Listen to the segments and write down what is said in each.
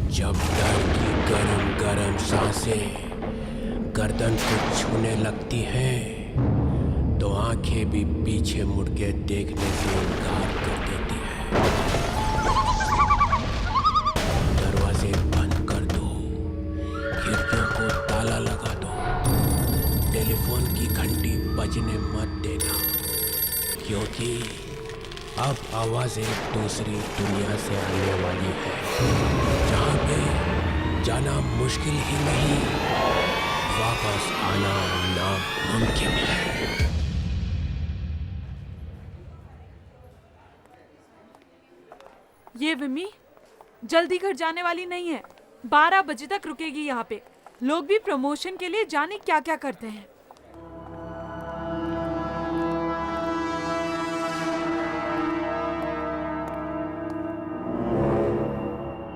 जब डर की गरम गरम सांसें गर्दन को छूने लगती हैं, तो आंखें भी पीछे मुड़ के देखने से इनकार कर देती है। दरवाजे बंद कर दो, खिड़कियों को ताला लगा दो, टेलीफोन की घंटी बजने मत देना, क्योंकि अब आवाज़ एक दूसरी दुनिया से आने वाली है, जहाँ पे जाना मुश्किल ही नहीं, वापस आना नामुमकिन है। ये विमी जल्दी घर जाने वाली नहीं है। 12 बजे तक रुकेगी यहाँ पे। लोग भी प्रमोशन के लिए जाने क्या क्या करते हैं।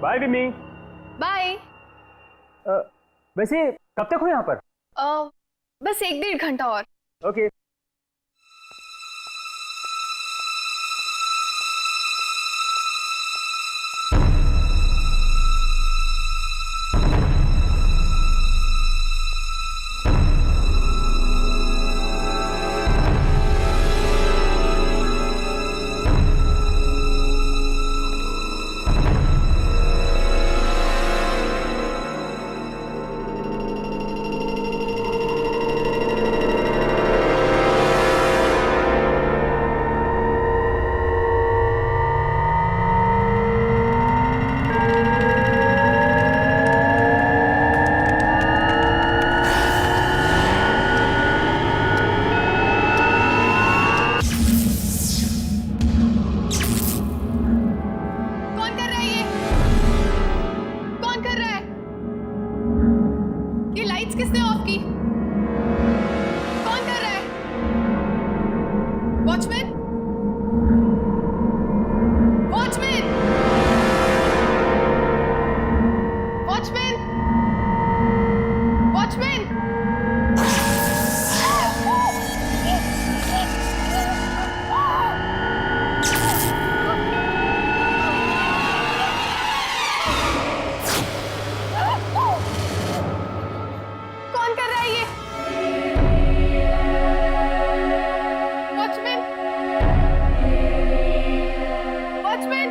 बाय विमी। बाय। वैसे कब तक हो यहाँ पर? बस 1-1.5 घंटा और। ओके। किसने ऑफ की? कौन कर रहा है? वॉचमैन? वॉचमैन? वॉचमैन? वॉचमैन? कौन कर रहा है ये? वॉचमैन? वॉचमैन?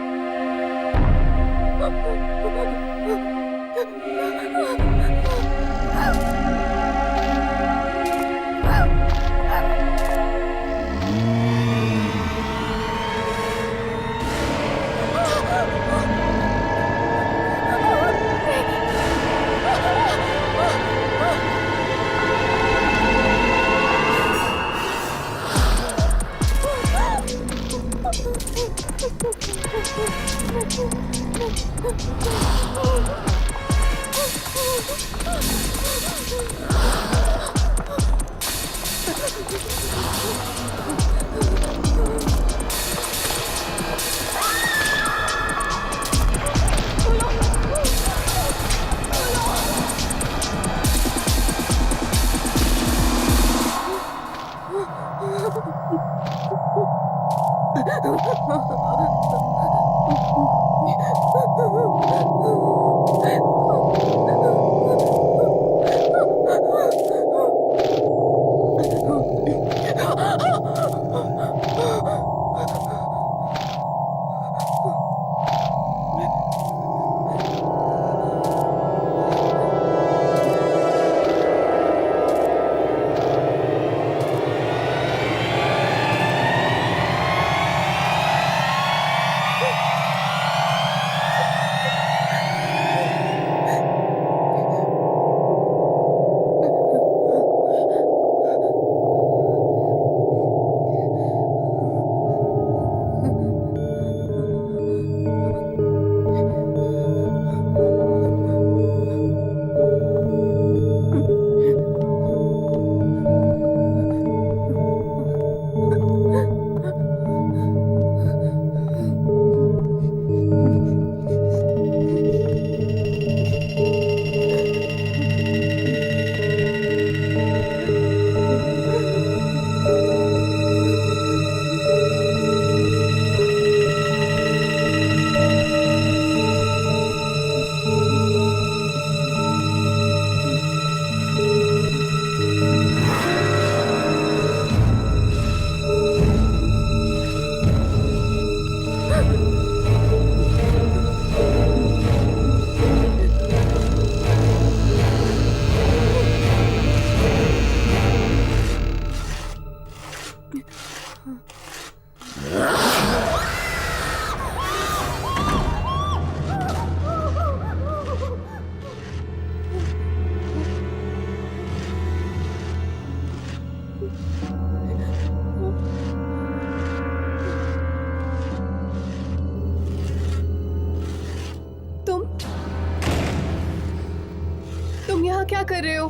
क्या कर रहे हो?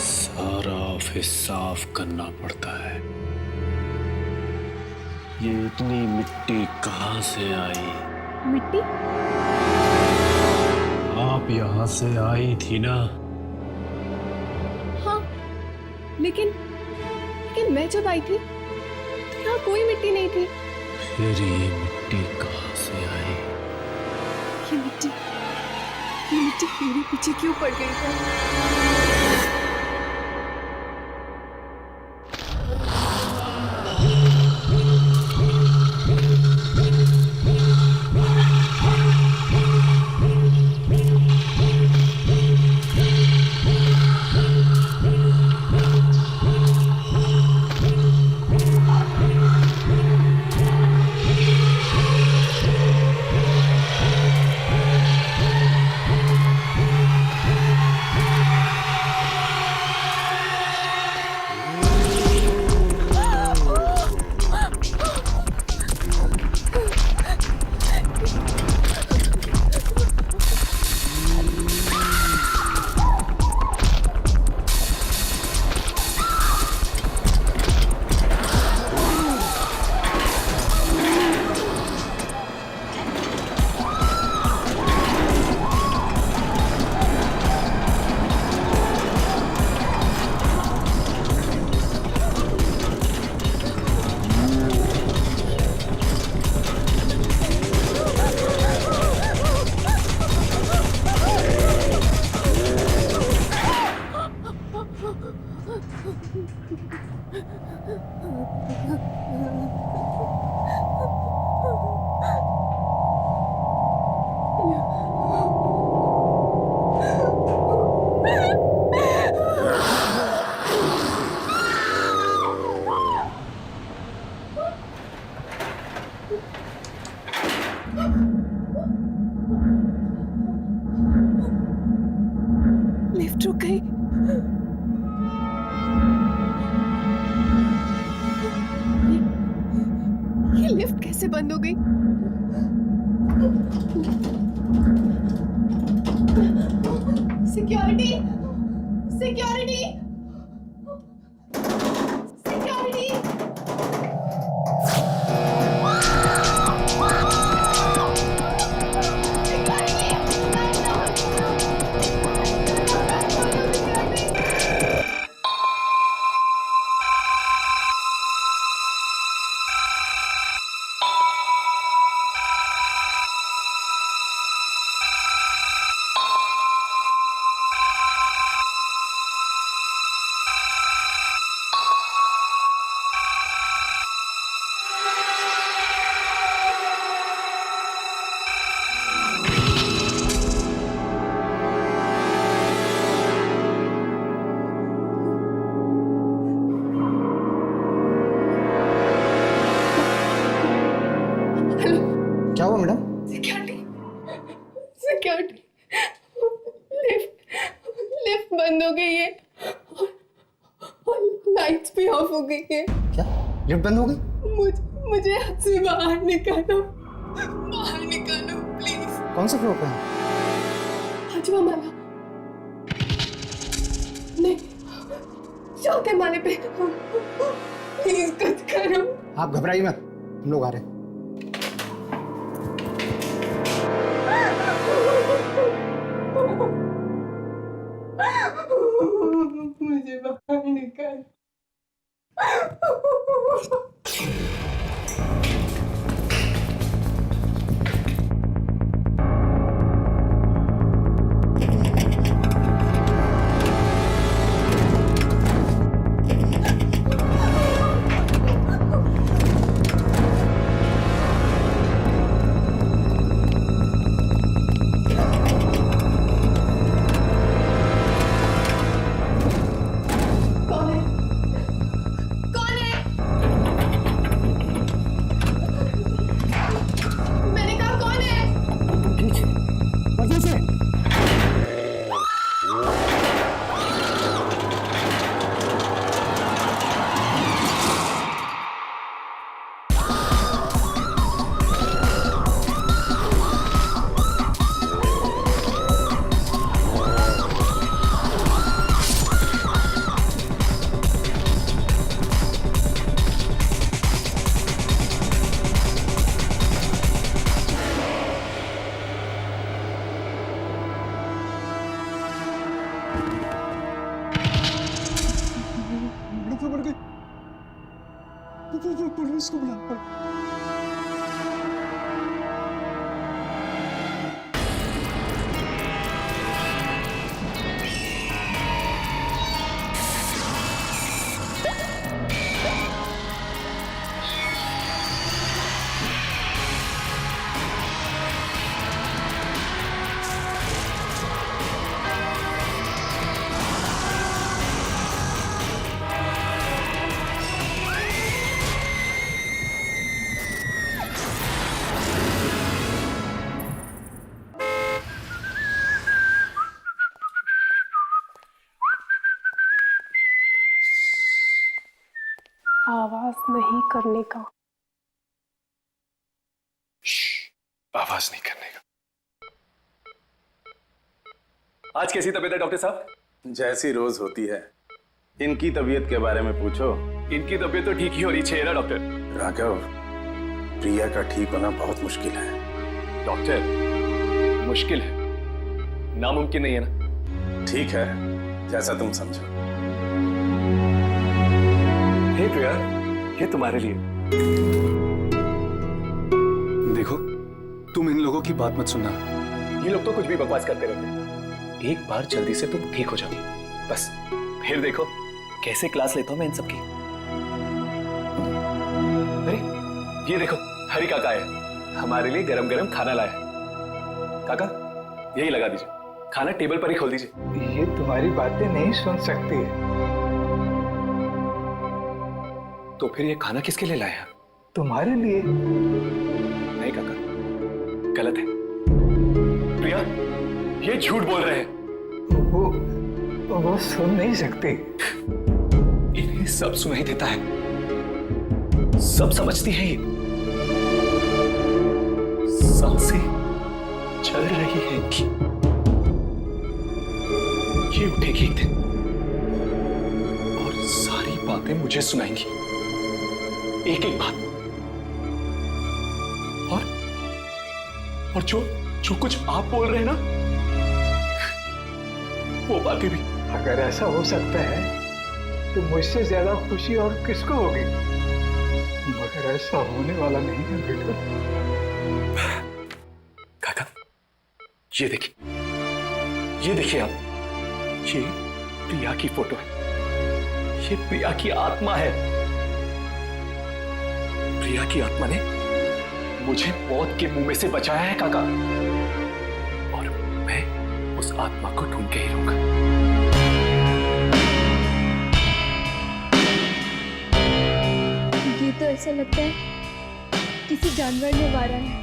सारा ऑफिस साफ करना पड़ता है। ये इतनी मिट्टी कहाँ से आई? मिट्टी? आप यहाँ से आई थी ना? हाँ, लेकिन मैं जब आई थी तो यहाँ कोई मिट्टी नहीं थी। फिर ये मिट्टी कहाँ से आई? ये मिट्टी मेरे पीछे क्यों पड़ गई है? लिफ्ट रुक गई। ये लिफ्ट कैसे बंद हो गई? सिक्योरिटी! सिक्योरिटी! सिक्योरिटी! क्या हुआ मैडम? सिक्योरिटी! सिक्योरिटी! लिफ्ट बंद हो गई है और लाइट्स भी ऑफ हो गई है। क्या लिफ्ट बंद हो गई? मुझे यहाँ से बाहर निकालो, प्लीज। कौन सा फ्लोर पे है? पांचवा माला नहीं, चौथे माले पे। प्लीज कुछ करो। आप घबराइए मत, हम लोग आ रहे हैं। मुझे बाहर निकाल। पुलिस को बुलाना पड़ा। आवाज नहीं करने का। आवाज नहीं करने का। आज कैसी तबीयत है डॉक्टर साहब? जैसी रोज होती है। इनकी तबीयत के बारे में पूछो। इनकी तबीयत तो ठीक ही होनी चाहिए ना डॉक्टर। राघव, प्रिया का ठीक होना बहुत मुश्किल है। डॉक्टर, मुश्किल है, नामुमकिन नहीं है ना? ठीक है, जैसा तुम समझो। हे प्रिया, ये तुम्हारे लिए। देखो, तुम इन लोगों की बात मत सुनना। ये लोग तो कुछ भी बकवास करते रहते हैं। एक बार जल्दी से तुम ठीक हो जाओ, बस। फिर देखो कैसे क्लास लेता हूं मैं इन सबकी। अरे ये देखो, हरी काका है, हमारे लिए गरम गरम खाना लाया है। काका, यही लगा दीजिए, खाना टेबल पर ही खोल दीजिए। ये तुम्हारी बातें नहीं सुन सकती है। तो फिर ये खाना किसके लिए लाया? तुम्हारे लिए। नहीं काका, गलत है। प्रिया, ये झूठ बोल रहे हैं। वो सुन नहीं सकते। इन्हें सब सुनाई देता है, सब समझती है। ये सांसें चल रही है इनकी। ये उठेगी एक दिन और सारी बातें मुझे सुनाएंगी, एक एक बात। और जो कुछ आप बोल रहे हैं ना, वो बातें भी। अगर ऐसा हो सकता है तो मुझसे ज्यादा खुशी और किसको होगी? मगर ऐसा होने वाला नहीं है बेटा। काका, ये देखिए, ये देखिए आप, ये प्रिया की फोटो है। ये प्रिया की आत्मा है। प्रिया की आत्मा ने मुझे मौत के मुंह में से बचाया है काका, और मैं उस आत्मा को ढूंढ के ही रहूंगा। ये तो ऐसा लगता है किसी जानवर ने मारा है।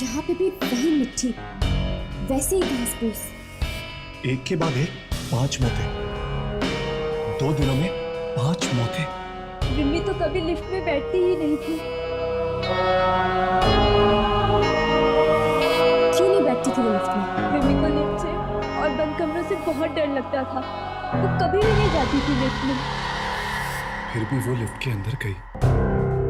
यहाँ पे भी वही मिट्टी, वैसे ही घास फूस। एक के बाद एक 5 मौतें, 2 दिनों में 5 मौतें। रिम्मी तो कभी लिफ्ट में बैठती ही नहीं थी। क्यों नहीं बैठती थी वो लिफ्ट में? रिम्मी को लिफ्ट से और बंद कमरों से बहुत डर लगता था। वो कभी भी नहीं जाती थी लिफ्ट में। फिर भी वो लिफ्ट के अंदर गई।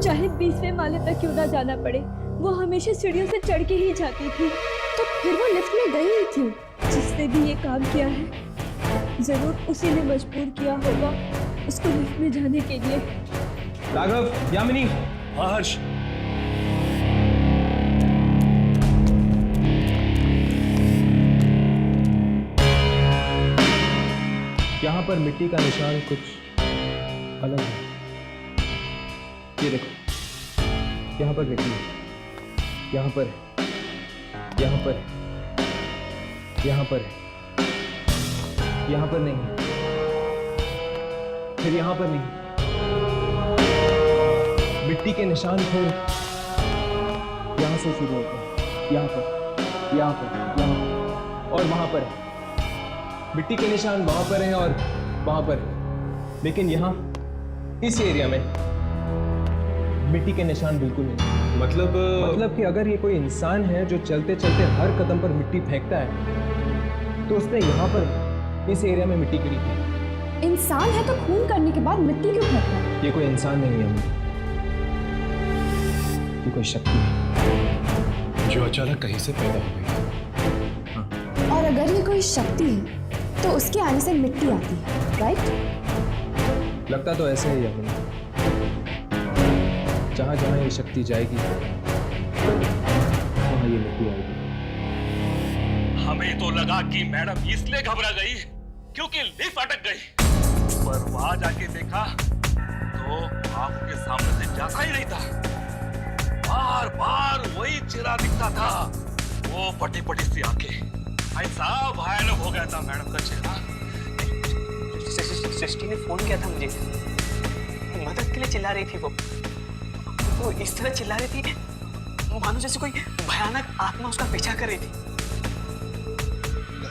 चाहे 20वें माले तक क्यों ना जाना पड़े, वो हमेशा सीढ़ियों से चढ़ के ही जाती थी। तो फिर वो लिफ्ट में गई ही क्यों? जिसने भी ये काम किया है, जरूर उसी ने मजबूर किया होगा उसको लिफ्ट में जाने के लिए। राघव, यामिनी। हाँ हर्ष। यहाँ पर मिट्टी का निशान कुछ अलग है। ये देखो, यहाँ पर देखिए, यहाँ पर है, यहाँ पर है, यहाँ पर है, यहाँ पर नहीं है, फिर यहाँ पर नहीं। मिट्टी के निशान फिर यहाँ से शुरू होते हैं, यहाँ पर, यहाँ पर, यहाँ और वहाँ पर है। मिट्टी के निशान वहाँ पर हैं और वहाँ पर है। लेकिन यहाँ इस एरिया में मिट्टी के निशान बिल्कुल नहीं। मतलब कि अगर ये कोई इंसान है जो चलते चलते हर कदम पर मिट्टी फेंकता है, तो उसने यहाँ पर इस एरिया में मिट्टी गिरी थी। इंसान है तो खून करने के बाद मिट्टी क्यों फेंकता है? ये कोई इंसान नहीं है, ये कोई शक्ति है जो अचानक कहीं से पैदा हो गई। हाँ। और अगर ये कोई शक्ति है तो उसके आने से मिट्टी आती है, राइट? लगता तो ऐसे ही है। जहां जहां ये शक्ति जाएगी वहां ये मिट्टी आएगी। हमें तो लगा कि मैडम इसलिए घबरा गई क्योंकि लिफ्ट अटक गई, पर वहां जाके देखा तो आपके सामने से जाता ही नहीं था। बार बार वही चेहरा दिखता था, वो पटी पटी सी आंखें, ऐसा भयानक हो गया था मैडम का चेहरा। सृष्टि ने फोन किया था मुझे, मदद के लिए चिल्ला रही थी। वो इस तरह चिल्ला रही थी मानो जैसे कोई भयानक आत्मा उसका पीछा कर रही थी।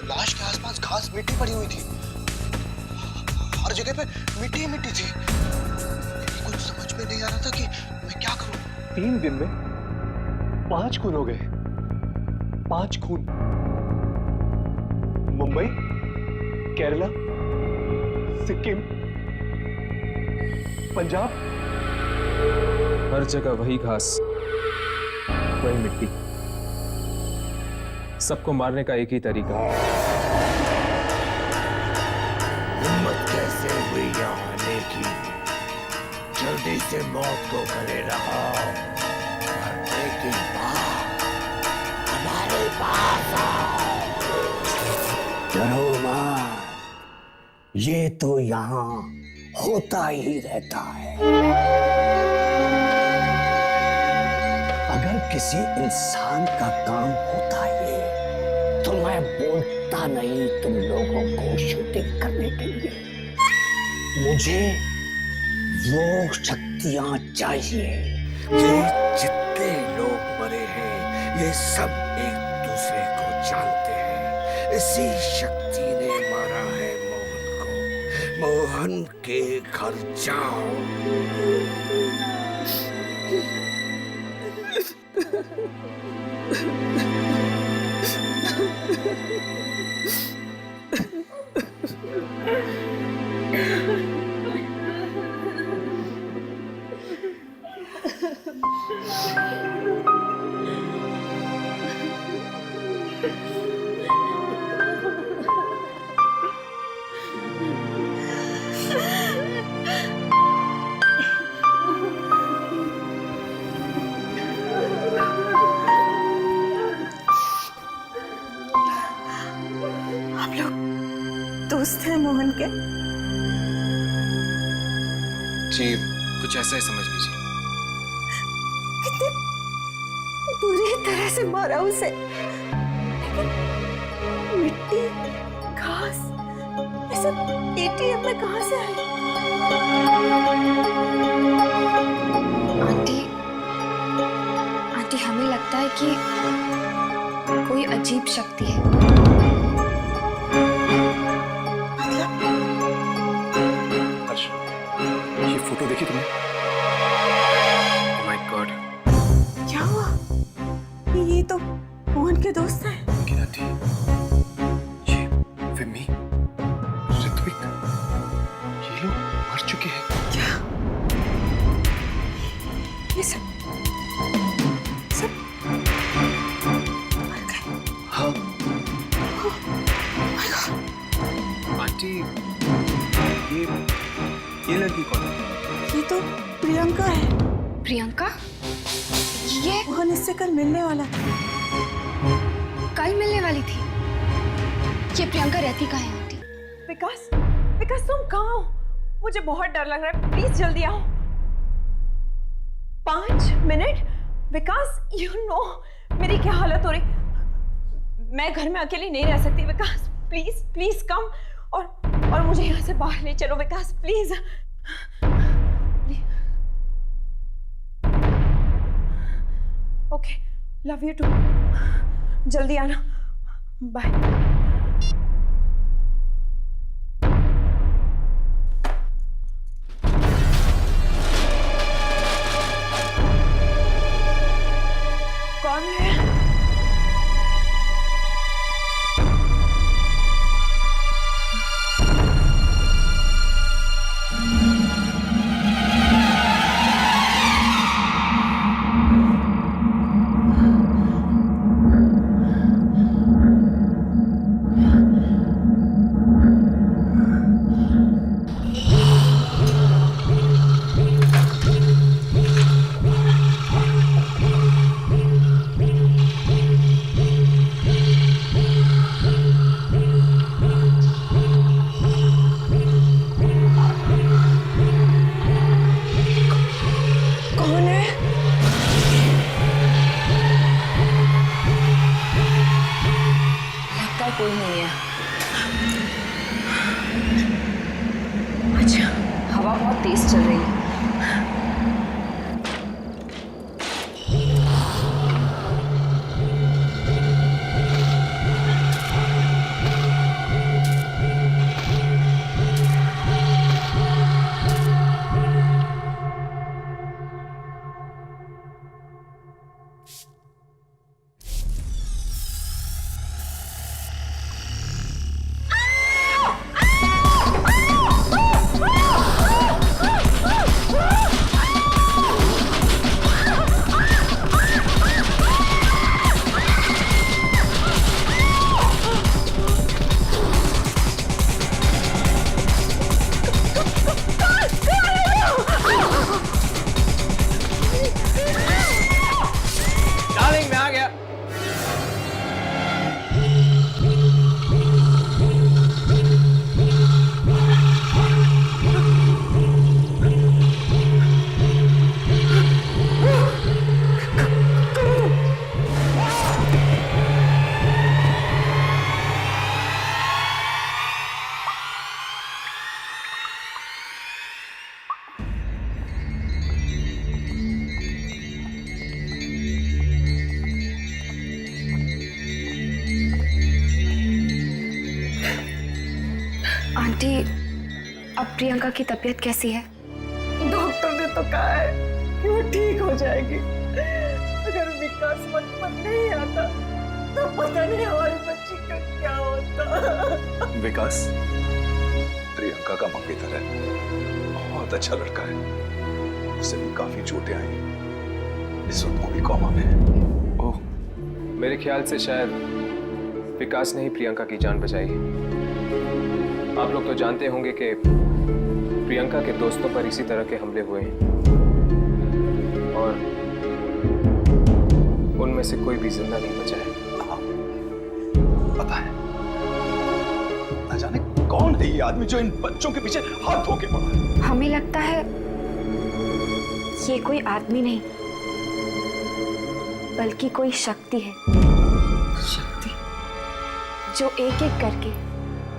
लाश के आसपास घास मिट्टी पड़ी हुई थी, हर जगह पे मिट्टी ही मिट्टी थी। कुछ समझ में नहीं आ रहा था कि मैं क्या करूं। 3 दिन में 5 खून हो गए। 5 खून। मुंबई, केरला, सिक्किम, पंजाब, हर जगह वही घास, वही मिट्टी। सबको मारने का एक ही तरीका। हिम्मत कैसे हुई यहाँ आने की? जल्दी से मौत को करे रहा, मरने के बाद हमारे पास आओ। डरो मत, ये तो यहाँ होता ही रहता है। अगर किसी इंसान का काम होता ये तो मैं बोलता नहीं तुम लोगों को शूटिंग करने के लिए। मुझे वो शक्तियां चाहिए। ये जितने लोग मरे हैं ये सब एक दूसरे को जानते हैं। इसी शक्ति ने मारा है मोहन को। मोहन के घर जाओ। दोस्त है मोहन के? जी कुछ ऐसा ही समझ लीजिए। कितने बुरी तरह से मारा उसे, लेकिन मिट्टी, घास, ये सब एटीएम में कहां से आए? आंटी हमें लगता है कि कोई अजीब शक्ति है। ये फोटो देखी तुमने? Oh my God! क्या हुआ? ये तो मोहन के दोस्त हैं। कीर्ति, ये विमी, ऋत्विक, ये लोग मर चुके हैं। क्या? ये सब मर गए? हाँ। Oh my God! आंटी ये लड़की कौन है? ये तो प्रियंका है। प्रियंका? ये मोहन इससे कल मिलने वाला था। कल मिलने वाली थी? ये प्रियंका रहती कहाँ है आंटी? विकास, विकास तुम कहाँ हो? मुझे बहुत डर लग रहा है, प्लीज जल्दी आओ। 5 मिनट? विकास, यू नो मेरी क्या हालत हो रही। मैं घर में अकेली नहीं रह सकती। विकास प्लीज प्लीज कम और मुझे यहाँ से बाहर ले चलो Vikas please. Okay, love you too. जल्दी आना, बाय। कौन है? कोई नहीं है। अच्छा, हवा बहुत तेज चल रही है। डार्लिंग, मैं आ गया। आंटी, अब प्रियंका की तबीयत कैसी है? डॉक्टर ने तो कहा है कि वो ठीक हो जाएगी। अगर विकास वक्त पर नहीं आता तो पता नहीं हमारी बच्ची का क्या होता। विकास प्रियंका का मंगेतर है, बहुत अच्छा लड़का है। उसे भी काफी चोटें आई, इस वक्त वो भी कोमा में है। ओह, मेरे ख्याल से शायद विकास ने ही प्रियंका की जान बचाई है। आप लोग तो जानते होंगे कि प्रियंका के दोस्तों पर इसी तरह के हमले हुए हैं और उनमें से कोई भी जिंदा नहीं बचा है। पता है, न जाने कौन है ये आदमी जो इन बच्चों के पीछे हाथ धो के पड़ा है। हमें लगता है ये कोई आदमी नहीं बल्कि कोई शक्ति है। शक्ति? जो एक एक करके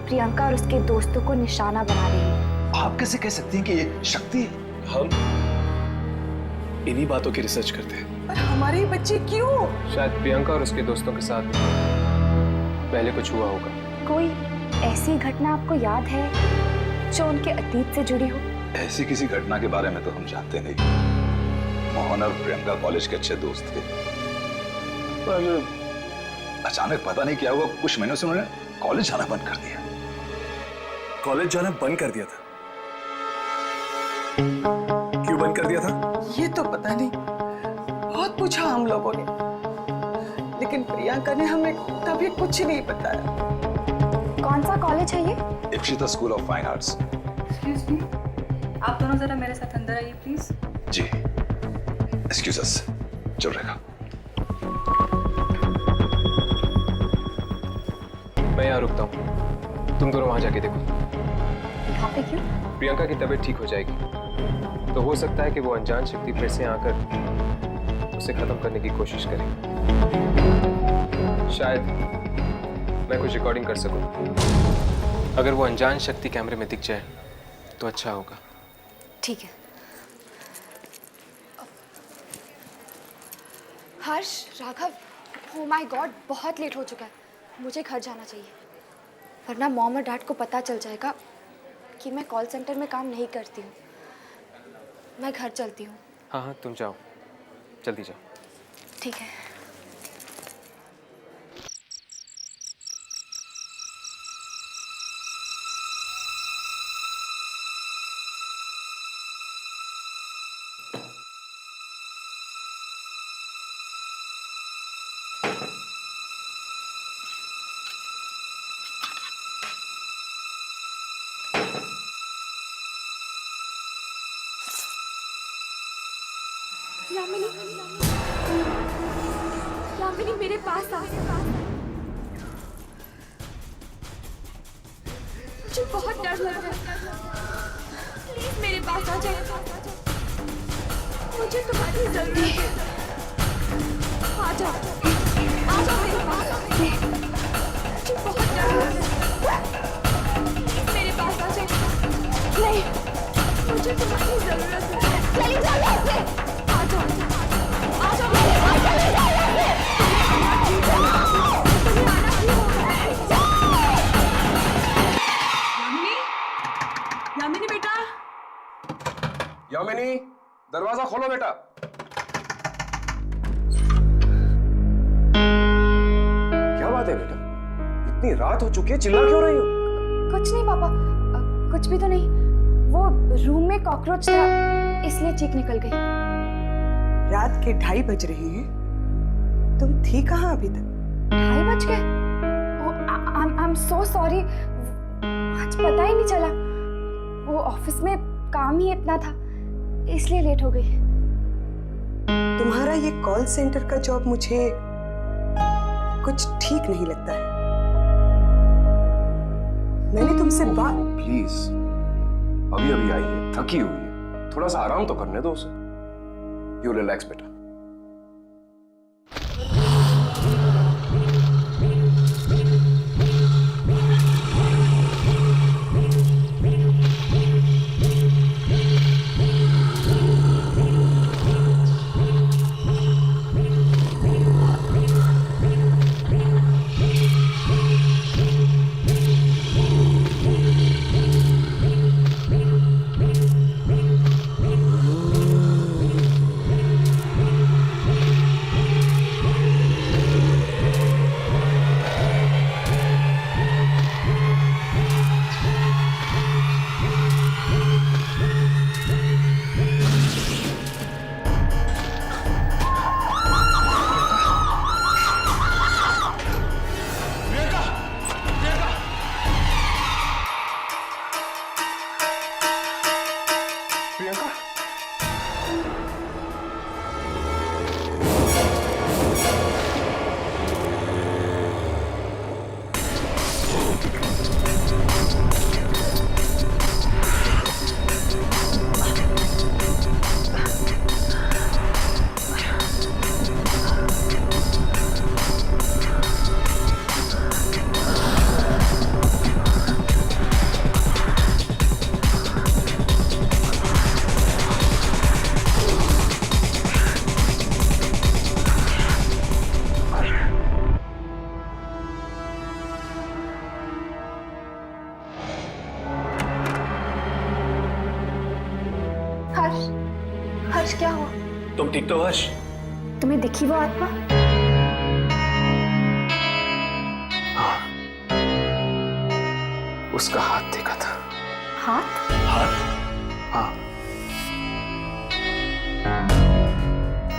प्रियंका और उसके दोस्तों को निशाना बना रही है। आप कैसे कह सकती हैं कि ये शक्ति है? हम इन्हीं बातों की रिसर्च करते हैं। पर हमारे बच्चे क्यों? शायद प्रियंका और उसके दोस्तों के साथ पहले कुछ हुआ होगा। कोई ऐसी घटना आपको याद है जो उनके अतीत से जुड़ी हो? ऐसी किसी घटना के बारे में तो हम जानते नहीं। मोहन और प्रियंका कॉलेज के अच्छे दोस्त थे, पर अचानक पता नहीं क्या हुआ, कुछ महीनों से उन्होंने कॉलेज जाना बंद कर दिया। कॉलेज जाना बंद कर दिया था? क्यों बंद कर दिया था? ये तो पता नहीं, बहुत पूछा हम लोगों ने, लेकिन प्रियंका ने हमें कभी कुछ नहीं बताया। कौन सा कॉलेज है ये? Ipsita school of fine arts. Excuse me, आप दोनों जरा मेरे साथ अंदर आइए प्लीज। जी, एक्सक्यूज अस। चल रहेगा। मैं यहाँ रुकता हूँ, तुम दोनों वहां जाके देखो। यहाँ पे क्यों? प्रियंका की तबीयत ठीक हो जाएगी तो हो सकता है कि वो अनजान शक्ति फिर से आकर उसे खत्म करने की कोशिश करे। शायद मैं कुछ रिकॉर्डिंग कर सकूं। अगर वो अनजान शक्ति कैमरे में दिख जाए तो अच्छा होगा। ठीक है। हर्ष, राघव, ओह माय गॉड, बहुत लेट हो चुका है। मुझे घर जाना चाहिए, वरना मॉम और डैड को पता चल जाएगा कि मैं कॉल सेंटर में काम नहीं करती हूँ। मैं घर चलती हूँ। हाँ हाँ, तुम जाओ, जल्दी जाओ। ठीक है। यामिनी, यामिनी मेरे पास आ। मुझे बहुत डर लग रहा है, प्लीज मेरे पास आ जाओ। मुझे तुम्हारी जरूरत है। आ जाओ, आ जाओ मेरे पास। मुझे बहुत शिवानी, दरवाजा खोलो बेटा। क्या बात है बेटा, इतनी रात हो चुकी है, चिल्ला क्यों रही हो? कुछ नहीं पापा, कुछ भी तो नहीं। वो रूम में कॉकरोच था, इसलिए चीख निकल गई। रात के 2:30 बज रहे हैं, तुम थी कहाँ अभी तक? 2:30 बज गए? आई एम सो सॉरी, आज पता ही नहीं चला। वो ऑफिस में काम ही इतना था, इसलिए लेट हो गई। तुम्हारा ये कॉल सेंटर का जॉब मुझे कुछ ठीक नहीं लगता है। मैंने तुमसे बात। प्लीज, अभी अभी आई है, थकी हुई है, थोड़ा सा आराम तो करने दो उसे। यू रिलैक्स बेटा। हर्ष क्या हुआ? तुम ठीक तो हर्ष? तुम्हें दिखी वो आत्मा? हाँ, उसका हाथ देखा था। हाथ? हाथ? हाँ,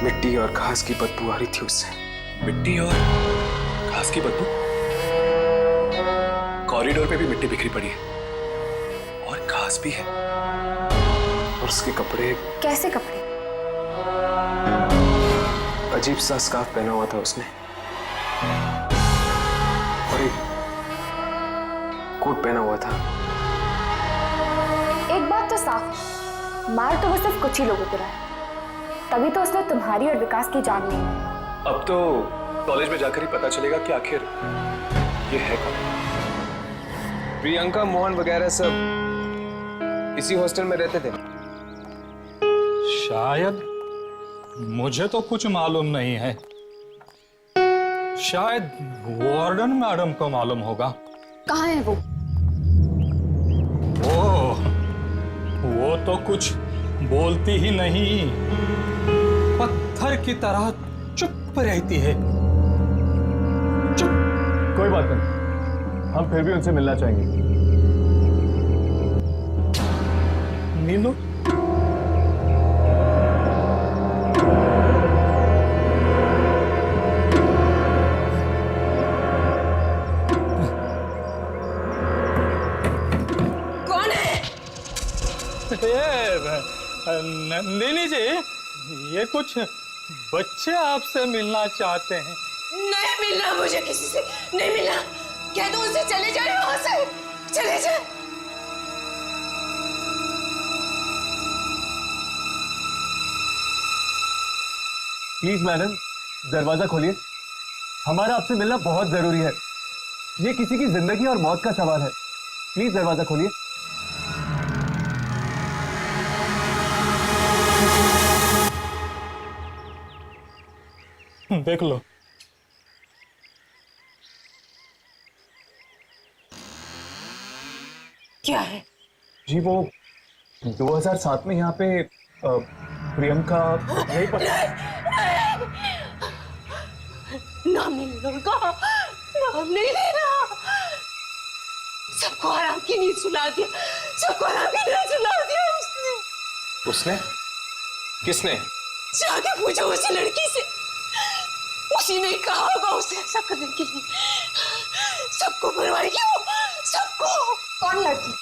मिट्टी और घास की बदबू आ रही थी उससे। मिट्टी और घास की बदबू? कॉरिडोर पे भी मिट्टी बिखरी पड़ी है और घास भी है, और उसके कपड़े। कैसे कपड़े? अजीब सा स्कार्फ पहना हुआ था उसने, और एक कोट पहना हुआ था। एक बात तो साफ है, मार तो वो सिर्फ कुछ ही लोगों को रहा है, तभी तो उसने तुम्हारी और विकास की जान ली। अब तो कॉलेज में जाकर ही पता चलेगा कि आखिर ये है कौन। प्रियंका, मोहन वगैरह सब इसी हॉस्टल में रहते थे। शायद, मुझे तो कुछ मालूम नहीं है। शायद वार्डन मैडम को मालूम होगा। कहाँ है वो? वो तो कुछ बोलती ही नहीं, पत्थर की तरह चुप रहती है। चुप। कोई बात नहीं, हम फिर भी उनसे मिलना चाहेंगे। नीलू, नंदिनी जी, ये कुछ बच्चे आपसे मिलना चाहते हैं। नहीं मिलना मुझे किसी से, नहीं मिलना। कह दो उसे चले जाए वहां से, चले जाए। प्लीज मैडम, दरवाजा खोलिए, हमारा आपसे मिलना बहुत जरूरी है। ये किसी की जिंदगी और मौत का सवाल है। प्लीज दरवाजा खोलिए। देख लो। क्या है? जी वो 2007 में यहाँ पे प्रियंका नहीं पता। नाम नहीं लेना उनका, नाम नहीं लेना। सबको आराम की नींद सुला दिया, सबको आराम की नींद सुला दिया उसने। किसने? जाके पूछो उसी लड़की से, उसी ने कहा होगा उसे ऐसा करने के लिए। सबको मरवाएगी वो, सबको। कौन लड़की?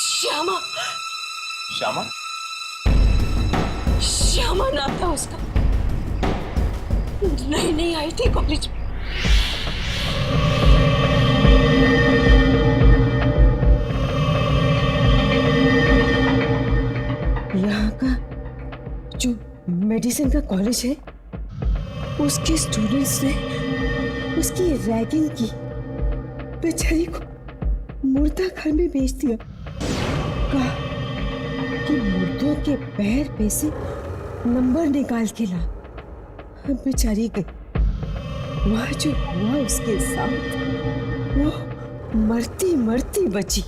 श्यामा। श्यामा? श्यामा नाम था उसका, नहीं आई थी कॉलेज में। यहाँ का जो मेडिसिन का कॉलेज है, उसके स्टूडेंट्स ने उसकी रैगिंग की, बेचारी को मुर्दा घर में भेज दिया। कहा कि मुर्दों के पैर पे से नंबर निकाल के ला। बेचारी गई, वहां जो हुआ उसके साथ, वो मरती मरती बची।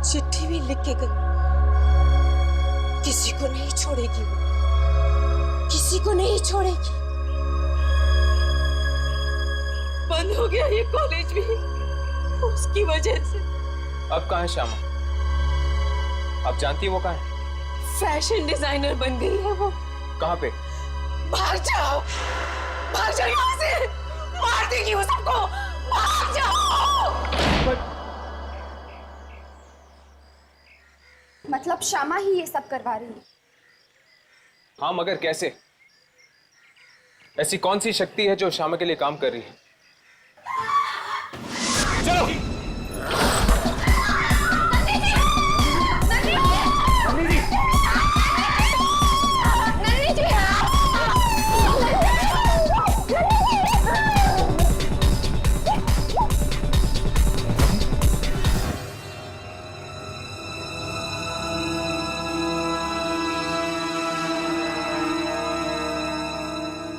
चिट्ठी भी लिख के गई, किसी को नहीं छोड़ेगी वो, किसी को नहीं छोड़ेगी। बंद हो गया ये कॉलेज भी उसकी वजह से। अब कहाँ है श्यामा? आप जानती है वो कहाँ है? फैशन डिजाइनर बन गई है वो। कहाँ पे? भाग जाओ, भाग जाओ यहाँ से, मार देगी वो सबको, भाग जाओ। मतलब श्यामा ही ये सब करवा रही है? हाँ, मगर कैसे? ऐसी कौन सी शक्ति है जो श्यामा के लिए काम कर रही है? चलो।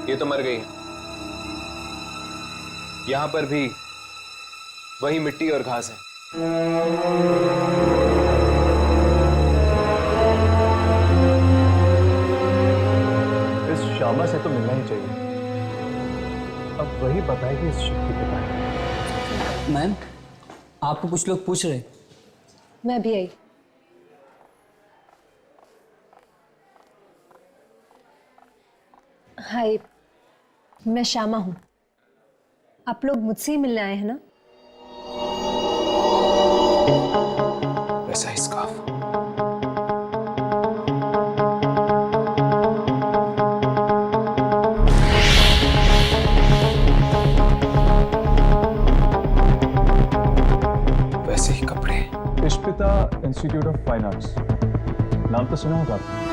ये तो मर गई है। यहाँ पर भी वही मिट्टी और घास है। इस श्यामा से तो मिलना ही चाहिए। अब वही बताएगी इस शक्ति के बारे में। मैम, आपको कुछ लोग पूछ रहे। मैं भी आई। हाय, मैं श्यामा हूँ। आप लोग मुझसे ही मिलने आए हैं ना? वैसा ही स्कार्फ। वैसे ही कपड़े। इश्पिता इंस्टीट्यूट ऑफ फाइन आर्ट्स, नाम तो सुना होगा आपने।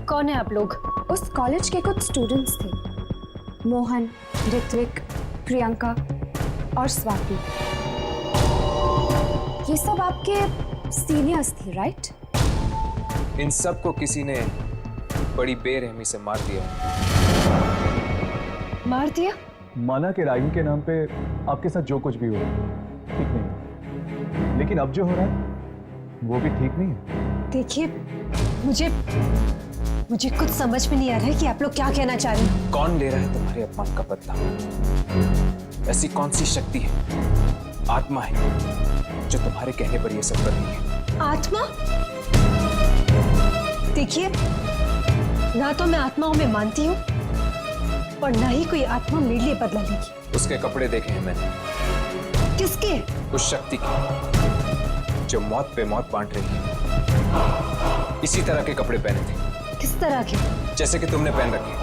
कौन है आप लोग? उस कॉलेज के कुछ स्टूडेंट्स थे, मोहन, ऋत्विक, प्रियंका और स्वाति। ये सब आपके सीनियर्स थे, राइट? इन सब को किसी ने बड़ी बेरहमी से मार दिया। मार दिया? माना कि रैगिंग के नाम पे आपके साथ जो कुछ भी हो रहा है ठीक नहीं है, लेकिन अब जो हो रहा है वो भी ठीक नहीं है। देखिए, मुझे कुछ समझ में नहीं आ रहा है कि आप लोग क्या कहना चाह रहे हैं। कौन ले रहा है तुम्हारे अपमान का बदला? ऐसी कौन सी शक्ति है, आत्मा है, जो तुम्हारे कहने पर ये सब कर रही है? आत्मा? देखिए, ना तो मैं आत्माओं में मानती हूँ और ना ही कोई आत्मा मेरे लिए बदला लेगी। उसके कपड़े देखे हैं मैंने। किसके? उस शक्ति के, जो मौत पे मौत बांट रही है। इसी तरह के कपड़े पहने थे। किस तरह के? जैसे कि तुमने पहन रखे,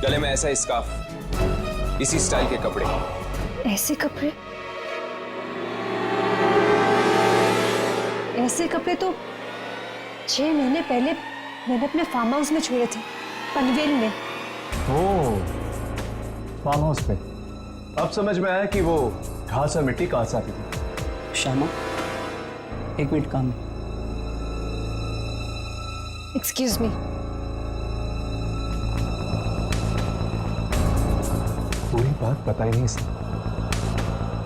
गले में ऐसा स्कार्फ, इसी स्टाइल के कपड़े। ऐसे कपड़े? ऐसे कपड़े तो 6 महीने पहले मैंने अपने फार्म हाउस में छोड़े थे, पनवेल में। ओह, फार्म हाउस पे। अब समझ में आया कि वो घास और मिट्टी कहाँ से आती थी। श्यामा, एक मिनट काम है। Excuse me. पूरी बात पता ही नहीं,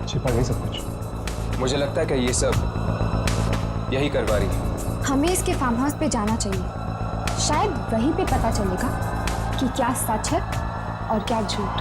छिपा गई सब कुछ। मुझे लगता है कि ये सब यही करवा रही है। हमें इसके फार्म हाउस पे जाना चाहिए, शायद वहीं पे पता चलेगा कि क्या सच है और क्या झूठ।